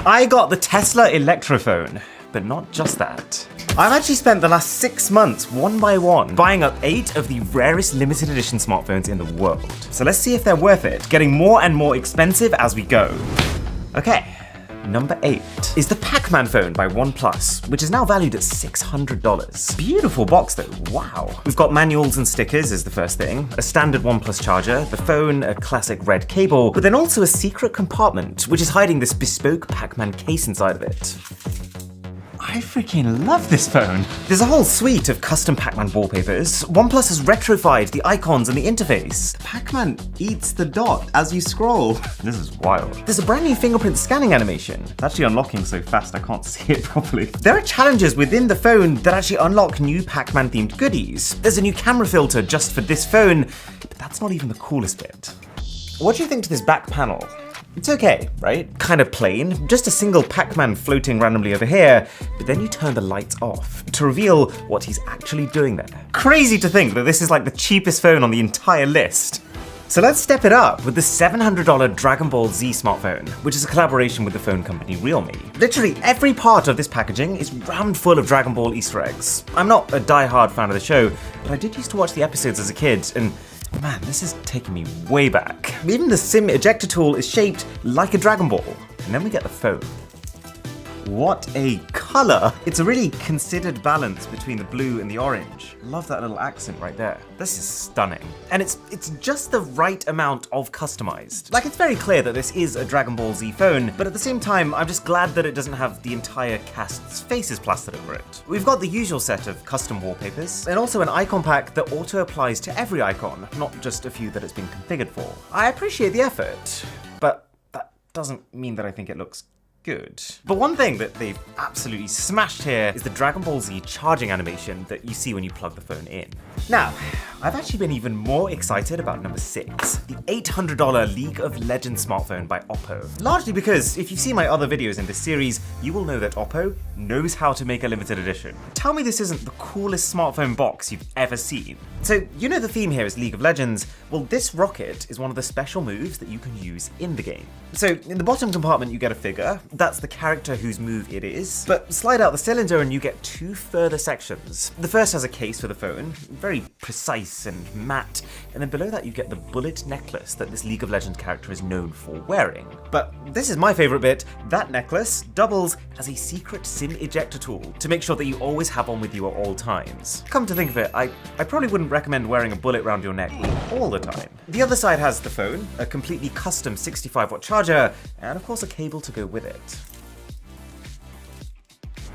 I got the Tesla Electrophone, but not just that. I've actually spent the last 6 months, one by one, buying up 8 of the rarest limited edition smartphones in the world. So let's see if they're worth it, getting more and more expensive as we go. Okay. Number 8 is the Pac-Man phone by OnePlus, which is now valued at $600. Beautiful box though, wow. We've got manuals and stickers as the first thing, a standard OnePlus charger, the phone, a classic red cable, but then also a secret compartment, which is hiding this bespoke Pac-Man case inside of it. I freaking love this phone. There's a whole suite of custom Pac-Man wallpapers. OnePlus has retrofied the icons and the interface. Pac-Man eats the dot as you scroll. This is wild. There's a brand new fingerprint scanning animation. It's actually unlocking so fast I can't see it properly. There are challenges within the phone that actually unlock new Pac-Man themed goodies. There's a new camera filter just for this phone, but that's not even the coolest bit. What do you think to this back panel? It's okay, right? Kind of plain, just a single Pac-Man floating randomly over here, but then you turn the lights off to reveal what he's actually doing there. Crazy to think that this is like the cheapest phone on the entire list. So let's step it up with the $700 Dragon Ball Z smartphone, which is a collaboration with the phone company Realme. Literally every part of this packaging is rammed full of Dragon Ball Easter eggs. I'm not a die-hard fan of the show, but I did used to watch the episodes as a kid, and man, this is taking me way back. Even the SIM ejector tool is shaped like a Dragon Ball. And then we get the phone. What a color! It's a really considered balance between the blue and the orange. Love that little accent right there. This is stunning. And it's just the right amount of customized. Like, it's very clear that this is a Dragon Ball Z phone, but at the same time, I'm just glad that it doesn't have the entire cast's faces plastered over it. We've got the usual set of custom wallpapers, and also an icon pack that auto-applies to every icon, not just a few that it's been configured for. I appreciate the effort, but that doesn't mean that I think it looks good. But one thing that they've absolutely smashed here is the Dragon Ball Z charging animation that you see when you plug the phone in. Now, I've actually been even more excited about number 6, the $800 League of Legends smartphone by Oppo. Largely because if you've seen my other videos in this series, you will know that Oppo knows how to make a limited edition. Tell me this isn't the coolest smartphone box you've ever seen. So, you know the theme here is League of Legends. Well, this rocket is one of the special moves that you can use in the game. So, in the bottom compartment you get a figure. That's the character whose move it is. But slide out the cylinder and you get 2 further sections. The first has a case for the phone, very precise and matte, and then below that you get the bullet necklace that this League of Legends character is known for wearing. But this is my favorite bit. That necklace doubles as a secret SIM ejector tool to make sure that you always have one with you at all times. Come to think of it, I probably wouldn't recommend wearing a bullet around your neck all the time. The other side has the phone, a completely custom 65-watt charger, and of course a cable to go with it.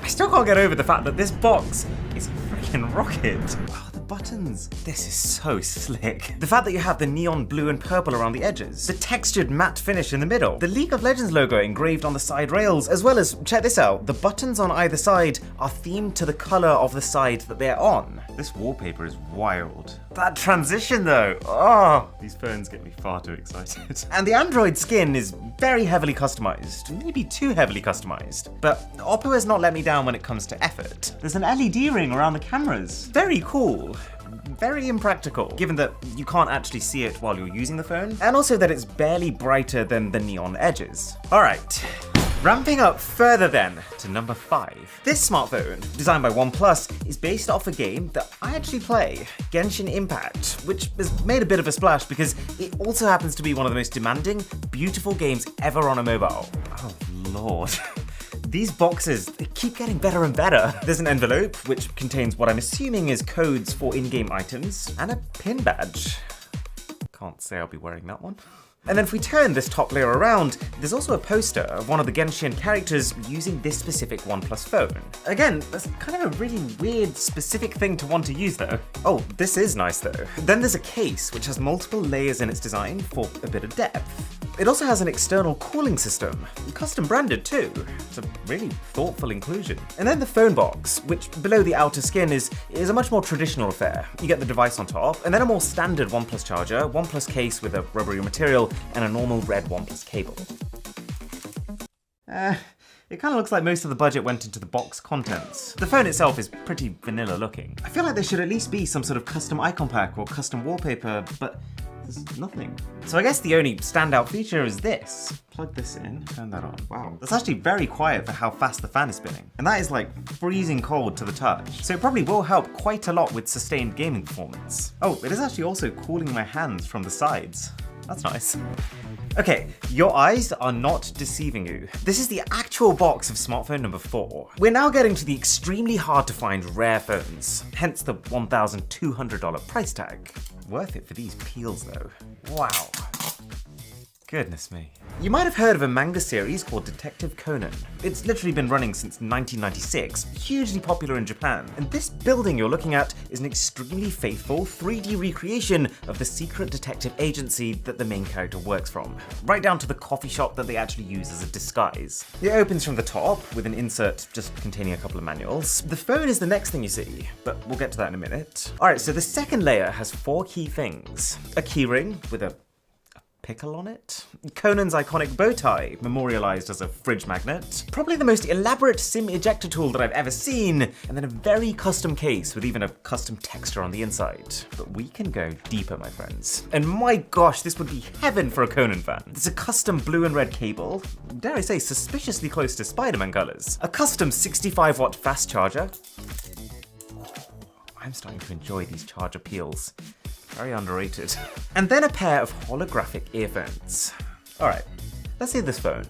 I still can't get over the fact that this box is a freaking rocket. Wow, the buttons. This is so slick. The fact that you have the neon blue and purple around the edges, the textured matte finish in the middle, the League of Legends logo engraved on the side rails, as well as, check this out, the buttons on either side are themed to the color of the side that they're on. This wallpaper is wild. That transition though, oh, these phones get me far too excited. And the Android skin is very heavily customized, maybe too heavily customized. But Oppo has not let me down when it comes to effort. There's an LED ring around the cameras. Very cool. Very impractical, given that you can't actually see it while you're using the phone, and also that it's barely brighter than the neon edges. Alright. Ramping up further then to number 5. This smartphone, designed by OnePlus, is based off a game that I actually play, Genshin Impact, which has made a bit of a splash because it also happens to be one of the most demanding, beautiful games ever on a mobile. Oh lord. These boxes, they keep getting better and better. There's an envelope, which contains what I'm assuming is codes for in-game items, and a pin badge. Can't say I'll be wearing that one. And then if we turn this top layer around, there's also a poster of one of the Genshin characters using this specific OnePlus phone. Again, that's kind of a really weird, specific thing to want to use though. Oh, this is nice though. Then there's a case which has multiple layers in its design for a bit of depth. It also has an external cooling system, custom branded too. It's a really thoughtful inclusion. And then the phone box, which below the outer skin is a much more traditional affair. You get the device on top, and then a more standard OnePlus charger, OnePlus case with a rubbery material, and a normal red OnePlus cable. It kind of looks like most of the budget went into the box contents. The phone itself is pretty vanilla looking. I feel like there should at least be some sort of custom icon pack or custom wallpaper, but There's nothing. So I guess the only standout feature is this. Plug this in, turn that on. Wow, that's actually very quiet for how fast the fan is spinning. And that is like freezing cold to the touch. So it probably will help quite a lot with sustained gaming performance. Oh, it is actually also cooling my hands from the sides. That's nice. Okay, your eyes are not deceiving you. This is the actual box of smartphone number 4. We're now getting to the extremely hard to find rare phones, hence the $1,200 price tag. Worth it for these peels though. Wow. Goodness me. You might have heard of a manga series called Detective Conan. It's literally been running since 1996, hugely popular in Japan. And this building you're looking at is an extremely faithful 3D recreation of the secret detective agency that the main character works from, right down to the coffee shop that they actually use as a disguise. It opens from the top with an insert just containing a couple of manuals. The phone is the next thing you see, but we'll get to that in a minute. All right, so the second layer has 4 key things. A keyring with a pickle on it, Conan's iconic bow tie, memorialized as a fridge magnet, probably the most elaborate SIM ejector tool that I've ever seen, and then a very custom case with even a custom texture on the inside. But we can go deeper, my friends. And my gosh, this would be heaven for a Conan fan. There's a custom blue and red cable, dare I say suspiciously close to Spider-Man colors, a custom 65-watt fast charger. I'm starting to enjoy these charger peels. Very underrated. And then a pair of holographic earphones. All right, let's see this phone.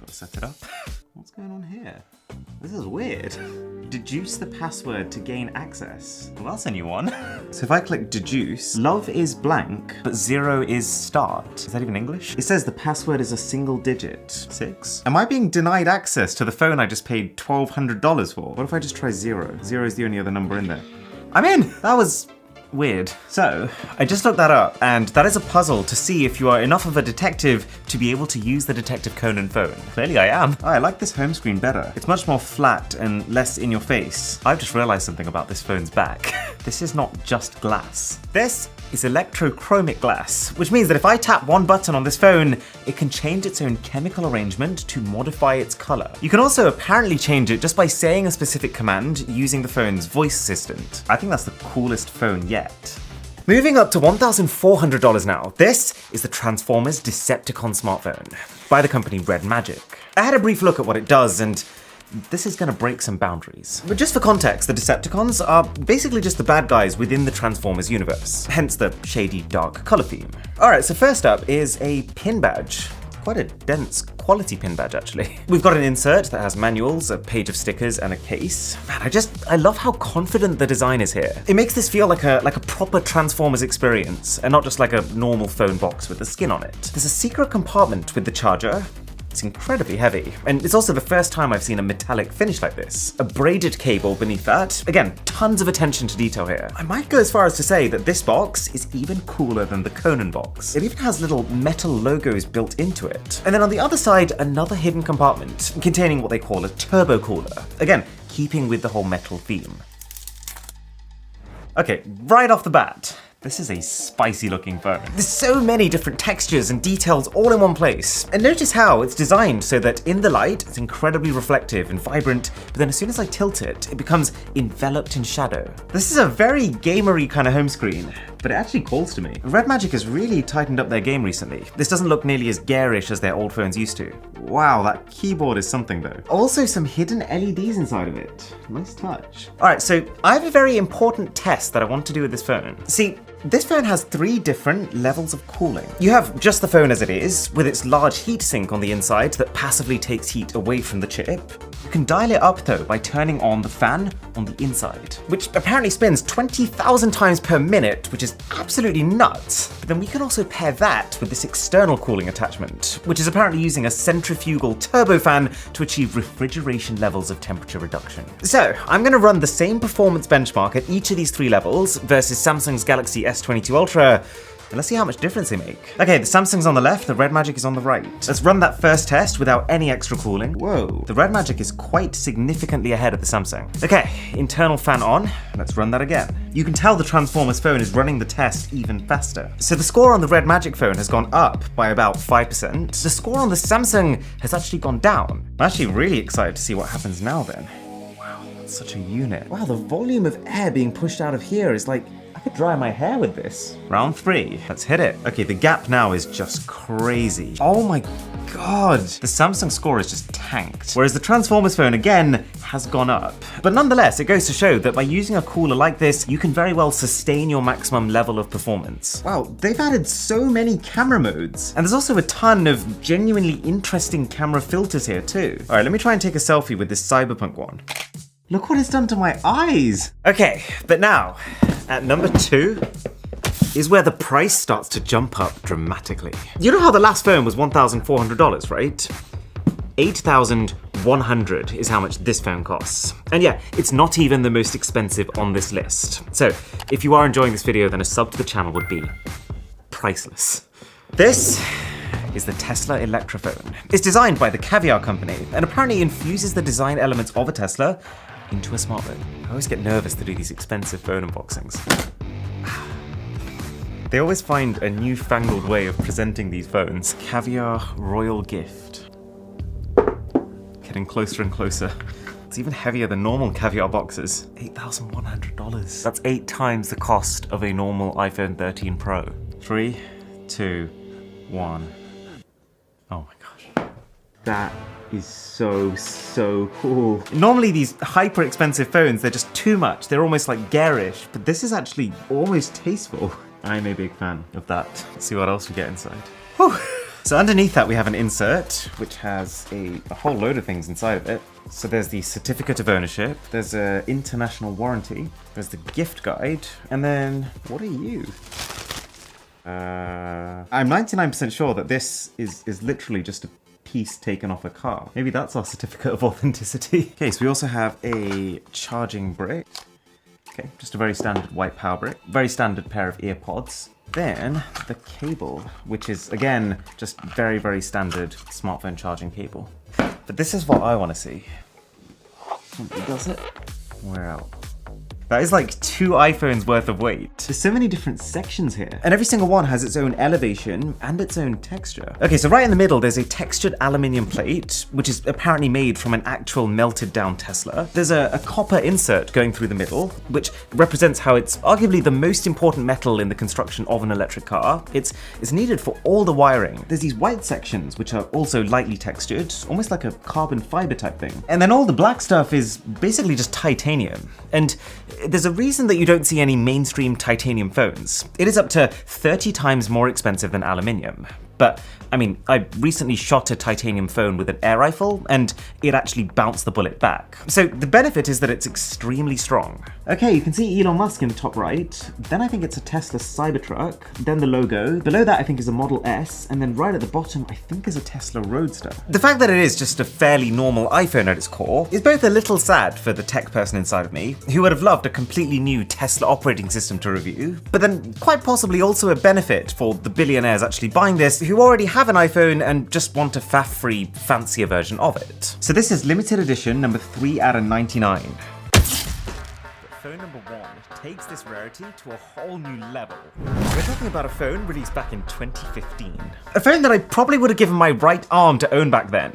Gotta set it up. What's going on here? This is weird. Deduce the password to gain access. Well, that's a new one. So if I click deduce, love is blank, but 0 is start. Is that even English? It says the password is a single digit. 6? Am I being denied access to the phone I just paid $1,200 for? What if I just try 0? 0 is the only other number in there. I'm in! That was weird. So, I just looked that up, and that is a puzzle to see if you are enough of a detective to be able to use the Detective Conan phone. Clearly I am. Oh, I like this home screen better. It's much more flat and less in your face. I've just realized something about this phone's back. This is not just glass. This is electrochromic glass, which means that if I tap one button on this phone, it can change its own chemical arrangement to modify its color. You can also apparently change it just by saying a specific command using the phone's voice assistant. I think that's the coolest phone yet. Moving up to $1,400 now, this is the Transformers Decepticon smartphone by the company Red Magic. I had a brief look at what it does, and this is going to break some boundaries. But just for context, the Decepticons are basically just the bad guys within the Transformers universe, hence the shady, dark color theme. Alright, so first up is a pin badge. Quite a dense quality pin badge, actually. We've got an insert that has manuals, a page of stickers, and a case. Man, I love how confident the design is here. It makes this feel like a proper Transformers experience, and not just like a normal phone box with the skin on it. There's a secret compartment with the charger. It's incredibly heavy, and it's also the first time I've seen a metallic finish like this. A braided cable beneath that. Again, tons of attention to detail here. I might go as far as to say that this box is even cooler than the Conan box. It even has little metal logos built into it. And then on the other side, another hidden compartment containing what they call a turbo cooler. Again, keeping with the whole metal theme. Okay, right off the bat, this is a spicy looking phone. There's so many different textures and details all in one place. And notice how it's designed so that in the light, it's incredibly reflective and vibrant, but then as soon as I tilt it, it becomes enveloped in shadow. This is a very gamery kind of home screen, but it actually calls to me. Red Magic has really tightened up their game recently. This doesn't look nearly as garish as their old phones used to. Wow, that keyboard is something though. Also some hidden LEDs inside of it. Nice touch. All right, so I have a very important test that I want to do with this phone. See, this phone has 3 different levels of cooling. You have just the phone as it is, with its large heatsink on the inside that passively takes heat away from the chip. You can dial it up though by turning on the fan on the inside, which apparently spins 20,000 times per minute, which is absolutely nuts. But then we can also pair that with this external cooling attachment, which is apparently using a centrifugal turbofan to achieve refrigeration levels of temperature reduction. So I'm going to run the same performance benchmark at each of these 3 levels versus Samsung's Galaxy S22 Ultra, and let's see how much difference they make. Okay, the Samsung's on the left, the Red Magic is on the right. Let's run that first test without any extra cooling. Whoa, the Red Magic is quite significantly ahead of the Samsung. Okay, internal fan on, let's run that again. You can tell the Transformers phone is running the test even faster. So the score on the Red Magic phone has gone up by about 5%. The score on the Samsung has actually gone down. I'm actually really excited to see what happens now then. Wow, that's such a unit. Wow, the volume of air being pushed out of here is like I could dry my hair with this. Round 3, let's hit it. Okay, the gap now is just crazy. Oh my God. The Samsung score is just tanked. Whereas the Transformers phone, again, has gone up. But nonetheless, it goes to show that by using a cooler like this, you can very well sustain your maximum level of performance. Wow, they've added so many camera modes. And there's also a ton of genuinely interesting camera filters here too. All right, let me try and take a selfie with this Cyberpunk one. Look what it's done to my eyes. Okay, but now, at number 2, is where the price starts to jump up dramatically. You know how the last phone was $1,400, right? $8,100 is how much this phone costs. And yeah, it's not even the most expensive on this list. So if you are enjoying this video, then a sub to the channel would be priceless. This is the Tesla Electrophone. It's designed by the Caviar company and apparently infuses the design elements of a Tesla into a smartphone. I always get nervous to do these expensive phone unboxings. They always find a newfangled way of presenting these phones. Caviar Royal Gift. Getting closer and closer. It's even heavier than normal Caviar boxes. $8,100. That's 8 times the cost of a normal iPhone 13 Pro. 3, 2, 1. Oh my gosh. That is so cool. Normally these hyper expensive phones, they're just too much. They're almost like garish, but this is actually almost tasteful. I'm a big fan of that. Let's see what else we get inside. Whew. So underneath that we have an insert, which has a whole load of things inside of it. So there's the certificate of ownership, there's an international warranty, there's the gift guide, and then, what are you? I'm 99% sure that this is literally just a piece taken off a car. Maybe that's our certificate of authenticity. Okay, so we also have a charging brick. Okay, just a very standard white power brick. Very standard pair of earpods. Then the cable, which is again, just very standard smartphone charging cable. But this is what I want to see. Does it? We're out. That is like 2 iPhones worth of weight. There's so many different sections here. And every single one has its own elevation and its own texture. Okay, so right in the middle, there's a textured aluminium plate, which is apparently made from an actual melted down Tesla. There's a copper insert going through the middle, which represents how it's arguably the most important metal in the construction of an electric car. It's needed for all the wiring. There's these white sections, which are also lightly textured, almost like a carbon fiber type thing. And then all the black stuff is basically just titanium. And there's a reason that you don't see any mainstream titanium phones. It is up to 30 times more expensive than aluminium. But, I mean, I recently shot a titanium phone with an air rifle, and it actually bounced the bullet back. So the benefit is that it's extremely strong. Okay, you can see Elon Musk in the top right. Then I think it's a Tesla Cybertruck. Then the logo. Below that I think is a Model S. And then right at the bottom I think is a Tesla Roadster. The fact that it is just a fairly normal iPhone at its core is both a little sad for the tech person inside of me, who would have loved a completely new Tesla operating system to review, but then quite possibly also a benefit for the billionaires actually buying this who already have an iPhone and just want a faff-free, fancier version of it. So this is limited edition number 3 out of 99. But phone number 1 takes this rarity to a whole new level. We're talking about a phone released back in 2015. A phone that I probably would have given my right arm to own back then.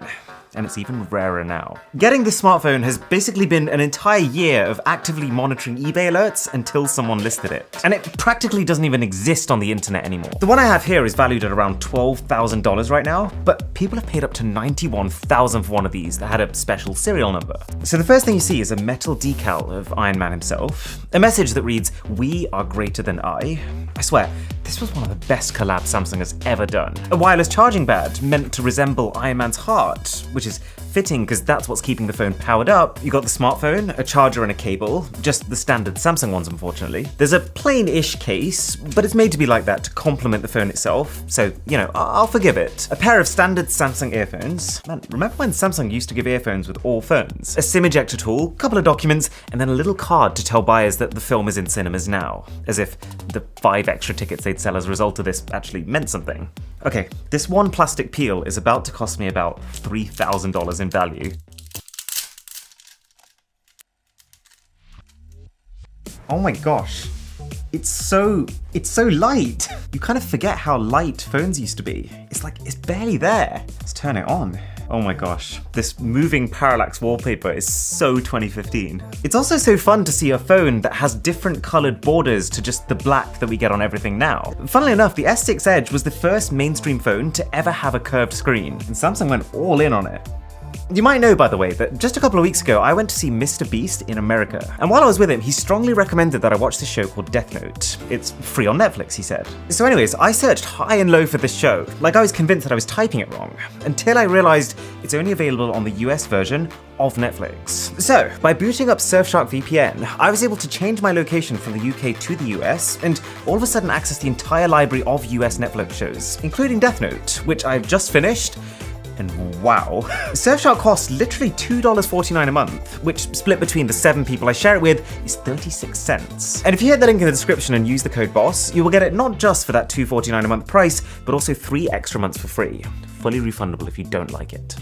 And it's even rarer now. Getting this smartphone has basically been an entire year of actively monitoring eBay alerts until someone listed it. And it practically doesn't even exist on the internet anymore. The one I have here is valued at around $12,000 right now, but people have paid up to $91,000 for one of these that had a special serial number. So the first thing you see is a metal decal of Iron Man himself, a message that reads, "We are greater than I." I swear, this was one of the best collabs Samsung has ever done. A wireless charging pad meant to resemble Iron Man's heart, which is fitting because that's what's keeping the phone powered up. You got the smartphone, a charger and a cable, just the standard Samsung ones unfortunately. There's a plain-ish case, but it's made to be like that to complement the phone itself, so, you know, I'll forgive it. A pair of standard Samsung earphones. Man, remember when Samsung used to give earphones with all phones? A SIM ejector tool, couple of documents, and then a little card to tell buyers that the film is in cinemas now, as if the 5 extra tickets they'd sell as a result of this actually meant something. Okay, this one plastic peel is about to cost me about $3,000 in value. Oh my gosh, it's so light. You kind of forget how light phones used to be. It's like, it's barely there. Let's turn it on. Oh my gosh, this moving parallax wallpaper is so 2015. It's also so fun to see a phone that has different colored borders to just the black that we get on everything now. Funnily enough, the S6 Edge was the first mainstream phone to ever have a curved screen, and Samsung went all in on it. You might know, by the way, that just a couple of weeks ago, I went to see Mr. Beast in America. And while I was with him, he strongly recommended that I watch this show called Death Note. It's free on Netflix, he said. So anyways, I searched high and low for this show, like I was convinced that I was typing it wrong, until I realized it's only available on the US version of Netflix. So, by booting up Surfshark VPN, I was able to change my location from the UK to the US, and all of a sudden access the entire library of US Netflix shows, including Death Note, which I've just finished. And wow. Surfshark costs literally $2.49 a month, which split between the 7 people I share it with is 36 cents. And if you hit the link in the description and use the code BOSS, you will get it not just for that $2.49 a month price, but also 3 extra months for free. Fully refundable if you don't like it.